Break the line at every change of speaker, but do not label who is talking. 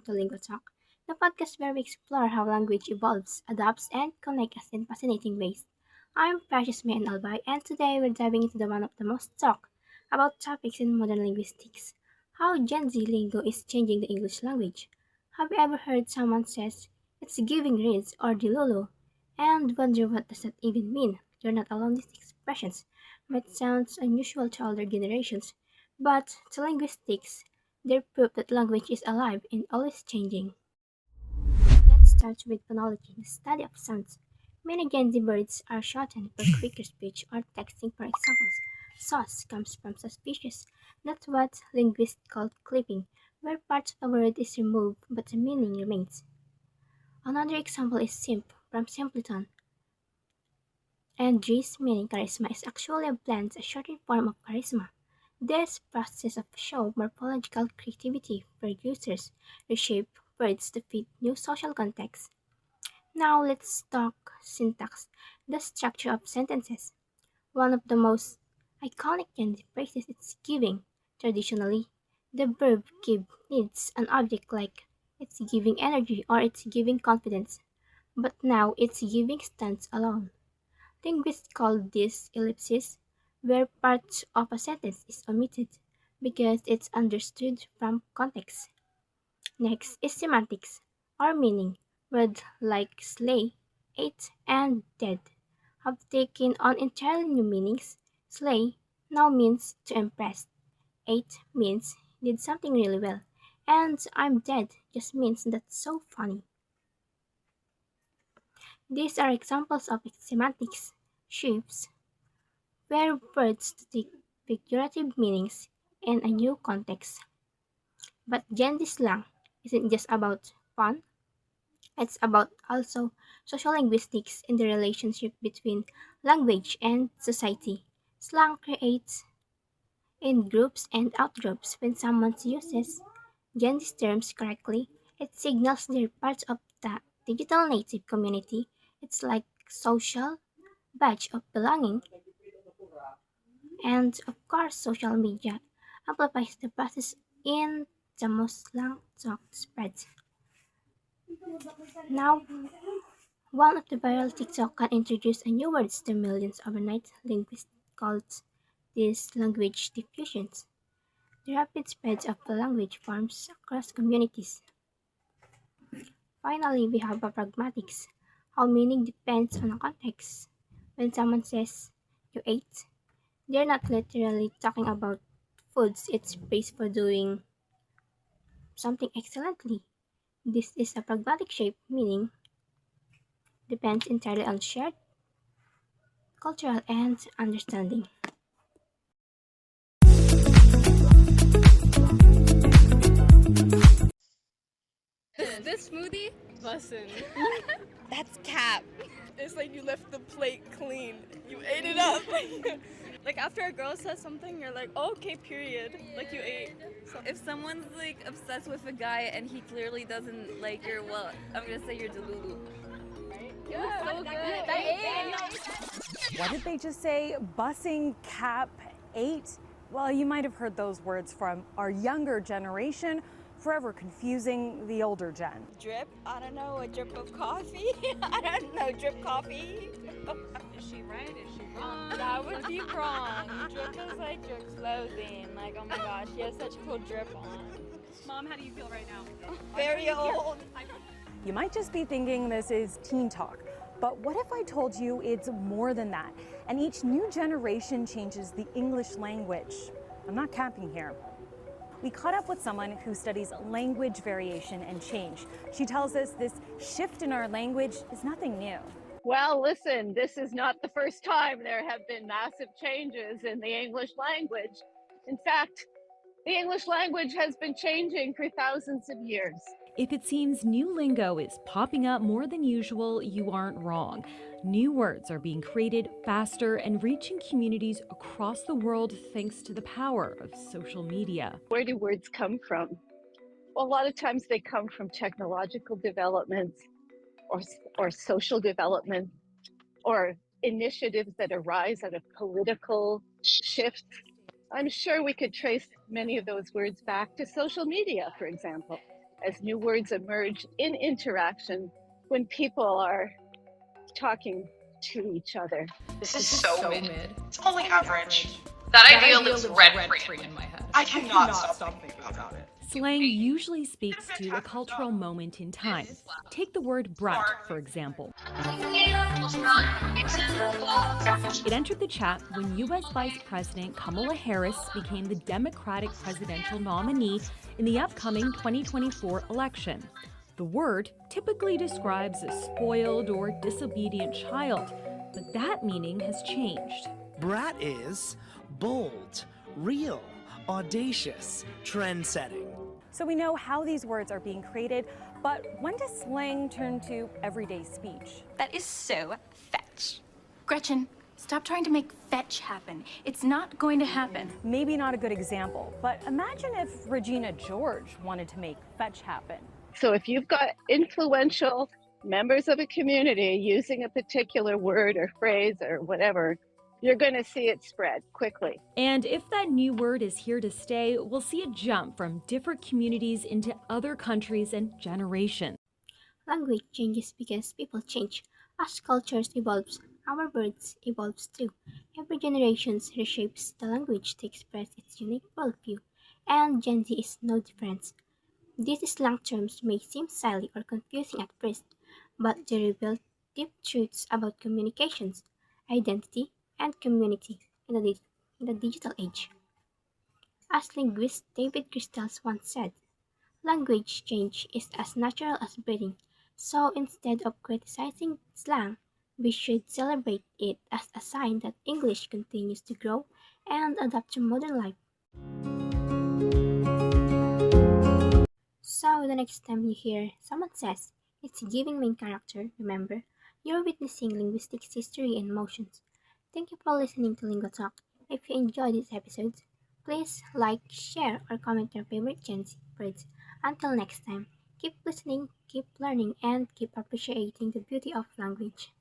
to Lingo Talk, the podcast where we explore how language evolves, adapts, and connects us in fascinating ways. I'm Precious May and Albay, and today we're diving into one of the most talked about topics in modern linguistics: how Gen Z lingo is changing the English language. Have you ever heard someone says it's giving Riz or Dilulu, and wonder what does that even mean? You're not alone. These expressions might sound unusual to older generations, but to linguistics, they're proof that language is alive and always changing. Let's start with phonology, the study of sounds. Many Gen Z words are shortened for quicker speech or texting. For example, sauce comes from suspicious. That's what linguists call clipping, where part of a word is removed but the meaning remains. Another example is simp from simpleton, and G's meaning charisma is actually a blend, a shortened form of charisma. This process of show morphological creativity for users reshape words to fit new social contexts. Now let's talk syntax, the structure of sentences. One of the most iconic Gen Z phrases is giving. Traditionally, the verb give needs an object like it's giving energy or it's giving confidence, but now it's giving stands alone. Linguists call this ellipsis, where part of a sentence is omitted because it's understood from context. Next is semantics, or meaning. Words like slay, ate, and dead have taken on entirely new meanings. Slay now means to impress, ate means did something really well, and I'm dead just means that's so funny. These are examples of semantics shifts where words take figurative meanings in a new context. But Gen Z slang isn't just about fun, it's about also social linguistics in the relationship between language and society. Slang creates in groups and outgroups. When someone uses Gen Z terms correctly, it signals they're part of the digital native community. It's like social badge of belonging. And of course, social media amplifies the process in the most slang talk spreads. Now, one of the viral TikTok can introduce a new words to millions overnight. Linguists call these language diffusions. The rapid spread of the language forms across communities. Finally, we have a pragmatics. How meaning depends on a context. When someone says, you ate, they're not literally talking about foods it's praised for doing something excellently. This is a pragmatic shape, meaning depends entirely on shared cultural and understanding.
This smoothie? Bussin'.
That's cap.
It's like you left the plate clean. You ate it up. Like after a girl says something, you're like, oh, okay, period. Like you ate.
If someone's like obsessed with a guy and he clearly doesn't like your, well, I'm gonna say you're Delulu.
Yeah, so good.
What did they just say? Bussing cap 8? Well, you might have heard those words from our younger generation, forever confusing the older gen.
Drip? I don't know, a drip of coffee? I don't know, drip coffee?
Is she right? Is she wrong?
That would be wrong. Drip is like your clothing. Like, oh my gosh, you have such cool drip on.
Mom, how do you feel right now?
Very old.
You might just be thinking this is teen talk, but what if I told you it's more than that? And each new generation changes the English language. I'm not capping here. We caught up with someone who studies language variation and change. She tells us this shift in our language is nothing new.
Well, listen, this is not the first time there have been massive changes in the English language. In fact, the English language has been changing for thousands of years.
If it seems new lingo is popping up more than usual, you aren't wrong. New words are being created faster and reaching communities across the world thanks to the power of social media.
Where do words come from? Well, a lot of times they come from technological developments or social development or initiatives that arise out of political shifts. I'm sure we could trace many of those words back to social media, for example. as new words emerge in interaction when people are talking to each other.
This is so mid. It's only average. That idea lives rent-free in my head. I cannot stop thinking about it.
Slang usually speaks to a cultural moment in time. Take the word brat, for example. It entered the chat when U.S. Vice President Kamala Harris became the Democratic presidential nominee in the upcoming 2024 election. The word typically describes a spoiled or disobedient child, but that meaning has changed.
Brat is bold, real, audacious, trend-setting.
So we know how these words are being created, but when does slang turn to everyday speech?
That is so fetch. Gretchen, stop trying to make fetch happen. It's not going to happen.
Maybe not a good example, but imagine if Regina George wanted to make fetch happen.
So if you've got influential members of a community using a particular word or phrase or whatever, you're going to see it spread quickly.
And if that new word is here to stay, we'll see it jump from different communities into other countries and generations.
Language changes because people change. As cultures evolves, our words evolves too. Every generation reshapes the language to express its unique worldview, and Gen Z is no different. These slang terms may seem silly or confusing at first, but they reveal deep truths about communications, identity, and community in the digital age. As linguist David Crystals once said, language change is as natural as breathing, so instead of criticizing slang, we should celebrate it as a sign that English continues to grow and adapt to modern life. So the next time you hear someone says, it's giving main character, remember, you're witnessing linguistic history in motions. Thank you for listening to Lingo Talk. If you enjoyed this episode, please like, share, or comment your favorite Gen Z words. Until next time, keep listening, keep learning, and keep appreciating the beauty of language.